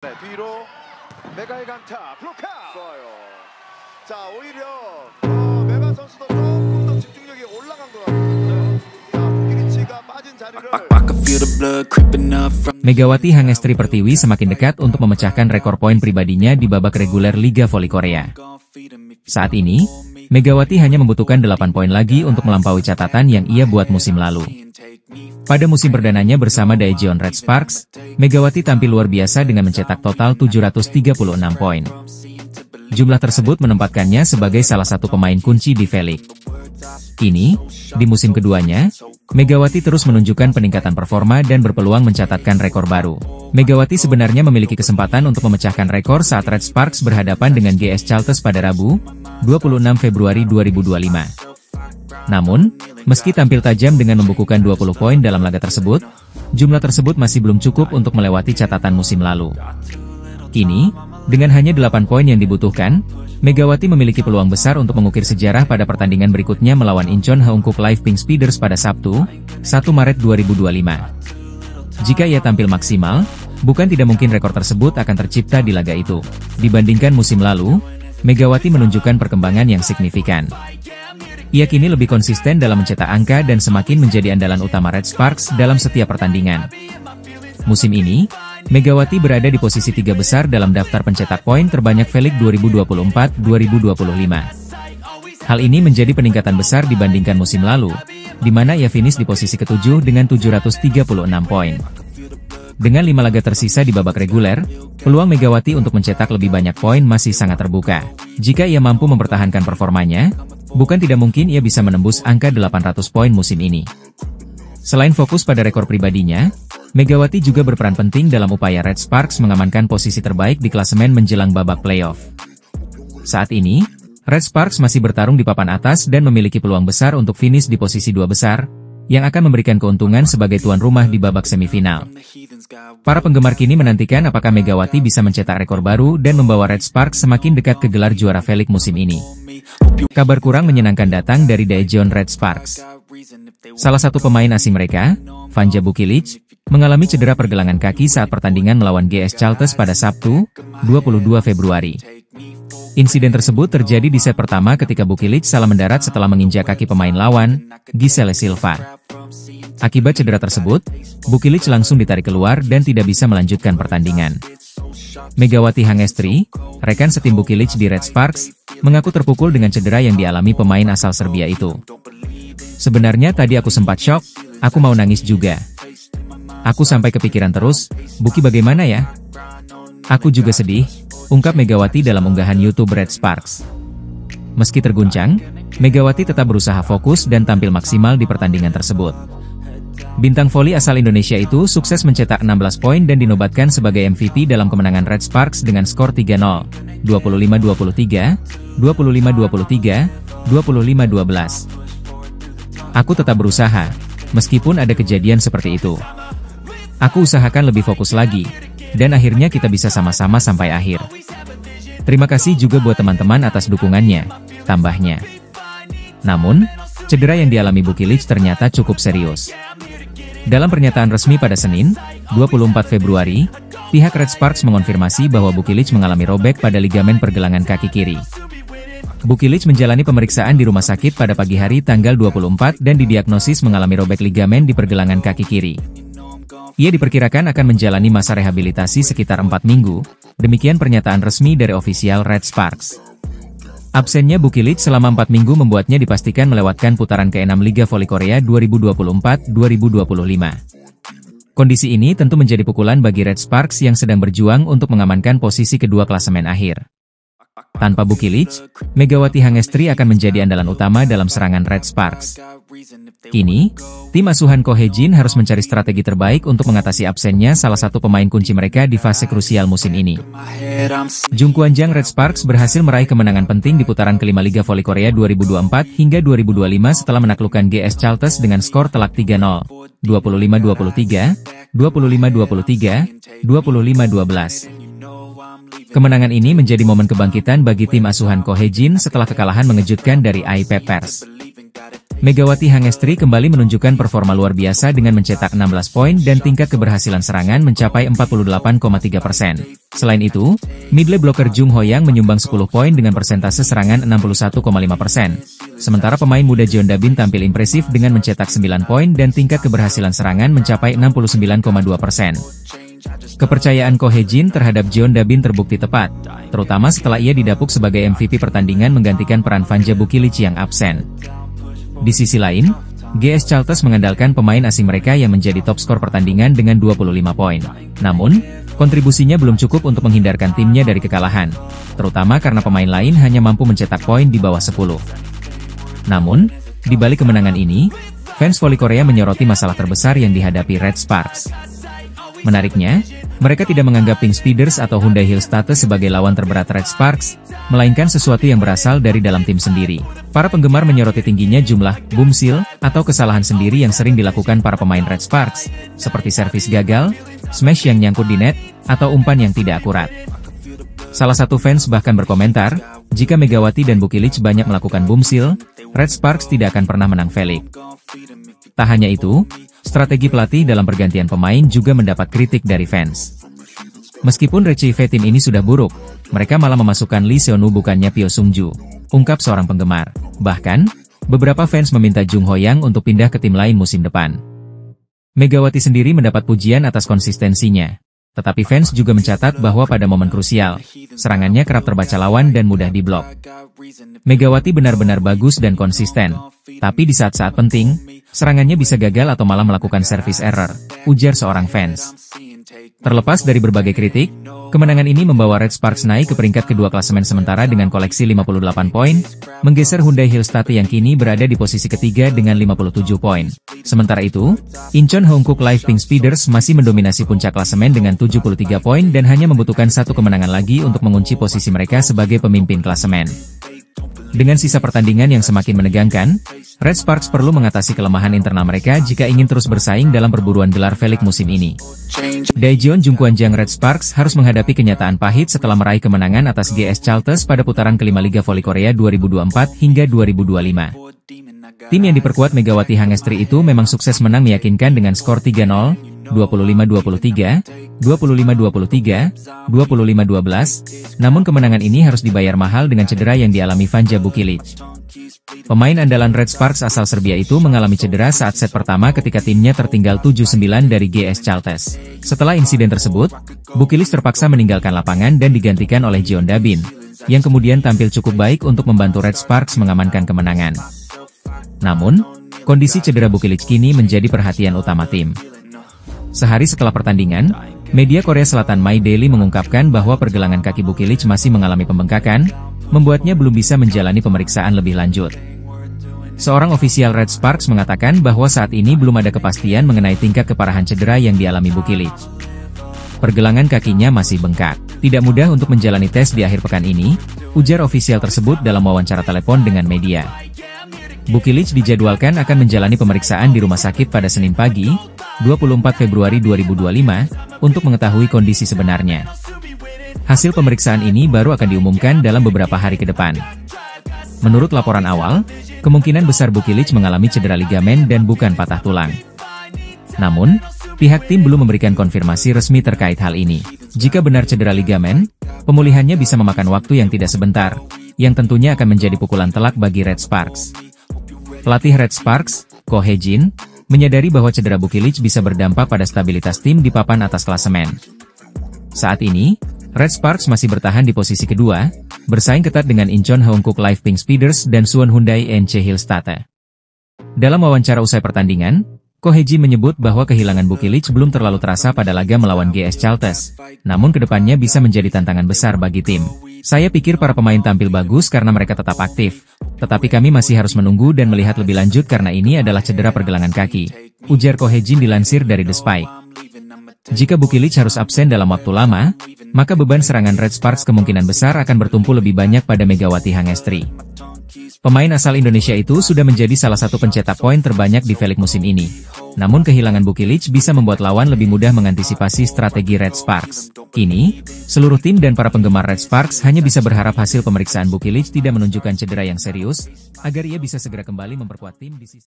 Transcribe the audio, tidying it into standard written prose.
네, 뒤로 메가의 강타 블로카 좋아요. 자, 오히려 메가 선수도 조금 더 집중력이 올라간 것 같거든요. 자, 부키리치가 빠진 자리를 Megawati Hangestri Pertiwi semakin dekat untuk memecahkan rekor poin pribadinya di babak reguler Liga Voli Korea. Saat ini, Megawati hanya membutuhkan 8 poin lagi untuk melampaui catatan yang ia buat musim lalu. Pada musim perdananya bersama Daejeon Red Sparks, Megawati tampil luar biasa dengan mencetak total 736 poin. Jumlah tersebut menempatkannya sebagai salah satu pemain kunci di V-League. Kini, di musim keduanya, Megawati terus menunjukkan peningkatan performa dan berpeluang mencatatkan rekor baru. Megawati sebenarnya memiliki kesempatan untuk memecahkan rekor saat Red Sparks berhadapan dengan GS Chalters pada Rabu, 26 Februari 2025. Namun, meski tampil tajam dengan membukukan 20 poin dalam laga tersebut, jumlah tersebut masih belum cukup untuk melewati catatan musim lalu. Kini, dengan hanya 8 poin yang dibutuhkan, Megawati memiliki peluang besar untuk mengukir sejarah pada pertandingan berikutnya melawan Incheon Haeunkook Live Pink Speeders pada Sabtu, 1 Maret 2025. Jika ia tampil maksimal, bukan tidak mungkin rekor tersebut akan tercipta di laga itu. Dibandingkan musim lalu, Megawati menunjukkan perkembangan yang signifikan. Ia kini lebih konsisten dalam mencetak angka dan semakin menjadi andalan utama Red Sparks dalam setiap pertandingan. Musim ini, Megawati berada di posisi 3 besar dalam daftar pencetak poin terbanyak V-League 2024-2025. Hal ini menjadi peningkatan besar dibandingkan musim lalu, di mana ia finish di posisi ke-7 dengan 736 poin. Dengan 5 laga tersisa di babak reguler, peluang Megawati untuk mencetak lebih banyak poin masih sangat terbuka. Jika ia mampu mempertahankan performanya, bukan tidak mungkin ia bisa menembus angka 800 poin musim ini. Selain fokus pada rekor pribadinya, Megawati juga berperan penting dalam upaya Red Sparks mengamankan posisi terbaik di klasemen menjelang babak playoff. Saat ini, Red Sparks masih bertarung di papan atas dan memiliki peluang besar untuk finish di posisi 2 besar, yang akan memberikan keuntungan sebagai tuan rumah di babak semifinal. Para penggemar kini menantikan apakah Megawati bisa mencetak rekor baru dan membawa Red Sparks semakin dekat ke gelar juara V-League musim ini. Kabar kurang menyenangkan datang dari Daejeon Red Sparks. Salah satu pemain asing mereka, Vanja Bukilic, mengalami cedera pergelangan kaki saat pertandingan melawan GS Chalters pada Sabtu, 22 Februari. Insiden tersebut terjadi di set pertama ketika Bukilic salah mendarat setelah menginjak kaki pemain lawan, Giselle Silva. Akibat cedera tersebut, Bukilic langsung ditarik keluar dan tidak bisa melanjutkan pertandingan. Megawati Hangestri, rekan setim Bukilic di Red Sparks, mengaku terpukul dengan cedera yang dialami pemain asal Serbia itu. Sebenarnya tadi aku sempat shock, aku mau nangis juga. Aku sampai kepikiran terus, Buki bagaimana ya? Aku juga sedih, ungkap Megawati dalam unggahan YouTube Red Sparks. Meski terguncang, Megawati tetap berusaha fokus dan tampil maksimal di pertandingan tersebut. Bintang voli asal Indonesia itu sukses mencetak 16 poin dan dinobatkan sebagai MVP dalam kemenangan Red Sparks dengan skor 3-0, 25-23, 25-23, 25-12. Aku tetap berusaha, meskipun ada kejadian seperti itu. Aku usahakan lebih fokus lagi, dan akhirnya kita bisa sama-sama sampai akhir. Terima kasih juga buat teman-teman atas dukungannya, tambahnya. Namun, cedera yang dialami Bukilic ternyata cukup serius. Dalam pernyataan resmi pada Senin, 24 Februari, pihak Red Sparks mengonfirmasi bahwa Bukilic mengalami robek pada ligamen pergelangan kaki kiri. Bukilic menjalani pemeriksaan di rumah sakit pada pagi hari tanggal 24 dan didiagnosis mengalami robek ligamen di pergelangan kaki kiri. Ia diperkirakan akan menjalani masa rehabilitasi sekitar 4 minggu, demikian pernyataan resmi dari ofisial Red Sparks. Absennya Bukilic selama 4 minggu membuatnya dipastikan melewatkan putaran ke-6 Liga Voli Korea 2024-2025. Kondisi ini tentu menjadi pukulan bagi Red Sparks yang sedang berjuang untuk mengamankan posisi kedua klasemen akhir. Tanpa Bukilic, Megawati Hangestri akan menjadi andalan utama dalam serangan Red Sparks. Kini, tim asuhan Ko Hae-jin harus mencari strategi terbaik untuk mengatasi absennya salah satu pemain kunci mereka di fase krusial musim ini. Jung Kwan-jang Red Sparks berhasil meraih kemenangan penting di putaran kelima Liga Voli Korea 2024 hingga 2025 setelah menaklukkan GS Chalters dengan skor telak 3-0, 25-23, 25-23, 25-12. Kemenangan ini menjadi momen kebangkitan bagi tim asuhan Ko Hae-jin setelah kekalahan mengejutkan dari Aipepers. Megawati Hangestri kembali menunjukkan performa luar biasa dengan mencetak 16 poin dan tingkat keberhasilan serangan mencapai 48,3%. Selain itu, middle blocker Jung Ho-yang menyumbang 10 poin dengan persentase serangan 61,5%. Sementara pemain muda Jeon Da-bin tampil impresif dengan mencetak 9 poin dan tingkat keberhasilan serangan mencapai 69,2%. Kepercayaan Ko Hye-jin terhadap Jeon Da-bin terbukti tepat, terutama setelah ia didapuk sebagai MVP pertandingan menggantikan peran Vanja Bukilic yang absen. Di sisi lain, GS Charlton mengandalkan pemain asing mereka yang menjadi top skor pertandingan dengan 25 poin. Namun, kontribusinya belum cukup untuk menghindarkan timnya dari kekalahan, terutama karena pemain lain hanya mampu mencetak poin di bawah 10. Namun, di balik kemenangan ini, fans voli Korea menyoroti masalah terbesar yang dihadapi Red Sparks. Menariknya, mereka tidak menganggap Pink Speeders atau Hyundai Hillstate sebagai lawan terberat Red Sparks, melainkan sesuatu yang berasal dari dalam tim sendiri. Para penggemar menyoroti tingginya jumlah boomsil atau kesalahan sendiri yang sering dilakukan para pemain Red Sparks, seperti servis gagal, smash yang nyangkut di net, atau umpan yang tidak akurat. Salah satu fans bahkan berkomentar, jika Megawati dan Bukilic banyak melakukan boomsil, Red Sparks tidak akan pernah menang Velik. Tak hanya itu, strategi pelatih dalam pergantian pemain juga mendapat kritik dari fans. Meskipun recive tim ini sudah buruk, mereka malah memasukkan Lee Seonu bukannya Pyo Sung-ju, ungkap seorang penggemar. Bahkan, beberapa fans meminta Jung Ho-yang untuk pindah ke tim lain musim depan. Megawati sendiri mendapat pujian atas konsistensinya. Tetapi fans juga mencatat bahwa pada momen krusial, serangannya kerap terbaca lawan dan mudah diblok. Megawati benar-benar bagus dan konsisten, tapi di saat-saat penting, serangannya bisa gagal atau malah melakukan service error, ujar seorang fans. Terlepas dari berbagai kritik, kemenangan ini membawa Red Sparks naik ke peringkat kedua klasemen sementara dengan koleksi 58 poin, menggeser Hyundai Hillstate yang kini berada di posisi ketiga dengan 57 poin. Sementara itu, Incheon Hankook Live Pink Speeders masih mendominasi puncak klasemen dengan 73 poin dan hanya membutuhkan satu kemenangan lagi untuk mengunci posisi mereka sebagai pemimpin klasemen. Dengan sisa pertandingan yang semakin menegangkan, Red Sparks perlu mengatasi kelemahan internal mereka jika ingin terus bersaing dalam perburuan gelar Velik musim ini. Daejeon Jungkwanjang Red Sparks harus menghadapi kenyataan pahit setelah meraih kemenangan atas GS Charlton pada putaran kelima Liga Voli Korea 2024 hingga 2025. Tim yang diperkuat Megawati Hangestri itu memang sukses menang meyakinkan dengan skor 3-0, 25-23, 25-23, 25-12, namun kemenangan ini harus dibayar mahal dengan cedera yang dialami Vanja Bukilic. Pemain andalan Red Sparks asal Serbia itu mengalami cedera saat set pertama ketika timnya tertinggal 7-9 dari GS Charlton. Setelah insiden tersebut, Bukilic terpaksa meninggalkan lapangan dan digantikan oleh Jeon Da-bin, yang kemudian tampil cukup baik untuk membantu Red Sparks mengamankan kemenangan. Namun, kondisi cedera Bukilic kini menjadi perhatian utama tim. Sehari setelah pertandingan, media Korea Selatan My Daily mengungkapkan bahwa pergelangan kaki Bukilic masih mengalami pembengkakan, membuatnya belum bisa menjalani pemeriksaan lebih lanjut. Seorang ofisial Red Sparks mengatakan bahwa saat ini belum ada kepastian mengenai tingkat keparahan cedera yang dialami Bukilic. Pergelangan kakinya masih bengkak. Tidak mudah untuk menjalani tes di akhir pekan ini, ujar ofisial tersebut dalam wawancara telepon dengan media. Bukilic dijadwalkan akan menjalani pemeriksaan di rumah sakit pada Senin pagi, 24 Februari 2025, untuk mengetahui kondisi sebenarnya. Hasil pemeriksaan ini baru akan diumumkan dalam beberapa hari ke depan. Menurut laporan awal, kemungkinan besar Bukilic mengalami cedera ligamen dan bukan patah tulang. Namun, pihak tim belum memberikan konfirmasi resmi terkait hal ini. Jika benar cedera ligamen, pemulihannya bisa memakan waktu yang tidak sebentar, yang tentunya akan menjadi pukulan telak bagi Red Sparks. Pelatih Red Sparks, Ko Hye-jin, menyadari bahwa cedera Bukilic bisa berdampak pada stabilitas tim di papan atas klasemen. Saat ini, Red Sparks masih bertahan di posisi kedua, bersaing ketat dengan Incheon Hankook Live Pink Speeders dan Suwon Hyundai NC Hillstate. Dalam wawancara usai pertandingan, Ko Hye-jin menyebut bahwa kehilangan Bukilic belum terlalu terasa pada laga melawan GS Charlton, namun kedepannya bisa menjadi tantangan besar bagi tim. Saya pikir para pemain tampil bagus karena mereka tetap aktif, tetapi kami masih harus menunggu dan melihat lebih lanjut karena ini adalah cedera pergelangan kaki, ujar Ko Hye-jin dilansir dari The Spike. Jika Bukilic harus absen dalam waktu lama, maka beban serangan Red Sparks kemungkinan besar akan bertumpu lebih banyak pada Megawati Hangestri. Pemain asal Indonesia itu sudah menjadi salah satu pencetak poin terbanyak di Velik musim ini. Namun kehilangan Bukilic bisa membuat lawan lebih mudah mengantisipasi strategi Red Sparks. Kini, seluruh tim dan para penggemar Red Sparks hanya bisa berharap hasil pemeriksaan Bukilic tidak menunjukkan cedera yang serius, agar ia bisa segera kembali memperkuat tim di sisi